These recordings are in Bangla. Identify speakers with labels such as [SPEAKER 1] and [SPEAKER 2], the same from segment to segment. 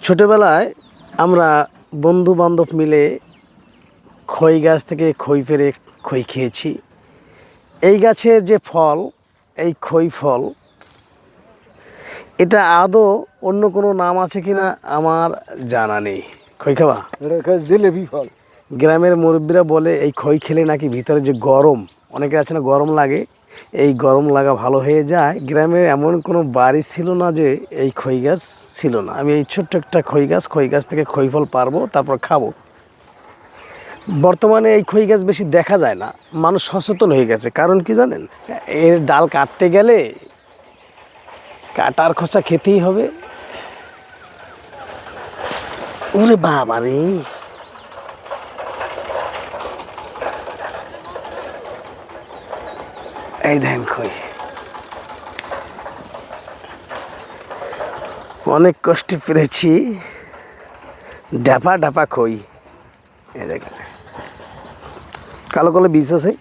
[SPEAKER 1] ছোটোবেলায় আমরা বন্ধু বান্ধব মিলে খই গাছ থেকে খই পেড়ে খই খেয়েছি। এই গাছের যে ফল, এই খই ফল, এটা আদৌ অন্য কোনো নাম আছে কিনা আমার জানা নেই। খই খাওয়া
[SPEAKER 2] জিলেবি ফল।
[SPEAKER 1] গ্রামের মুরব্বীরা বলে এই খই খেলে নাকি ভিতরে যে গরম, অনেকে আছে না গরম লাগে, এই গরম লাগা ভালো হয়ে যায়। গ্রামে এমন কোনো বাড়ি ছিল না যে এই খই গাছ ছিল না। আমি এই ছোট্ট একটা খই গাছ থেকে খই ফল পারবো, তারপর খাবো। বর্তমানে এই খই গাছ বেশি দেখা যায় না, মানুষ সচেতন হয়ে গেছে। কারণ কি জানেন, এর ডাল কাটতে গেলে কাটার খোঁচা খেতেই হবে। ওরে বাবা রে, এই দেখেন খই, অনেক কষ্টে পেরেছি, ডাপা ডাপা খই। এই দেখেন কালো কালো বীজ আছে।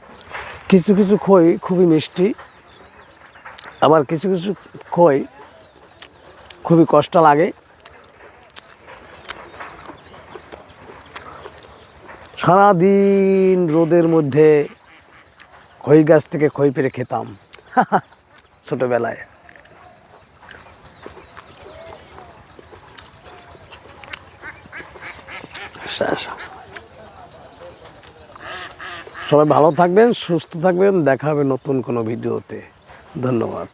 [SPEAKER 1] কিছু কিছু খই খুবই মিষ্টি, আবার কিছু কিছু খই খুবই কষ্ট লাগে। সারাদিন রোদের মধ্যে খই গাছ থেকে খই পেড়ে খেতাম ছোটোবেলায়। সবাই ভালো থাকবেন, সুস্থ থাকবেন। দেখা হবে নতুন কোনো ভিডিওতে। ধন্যবাদ।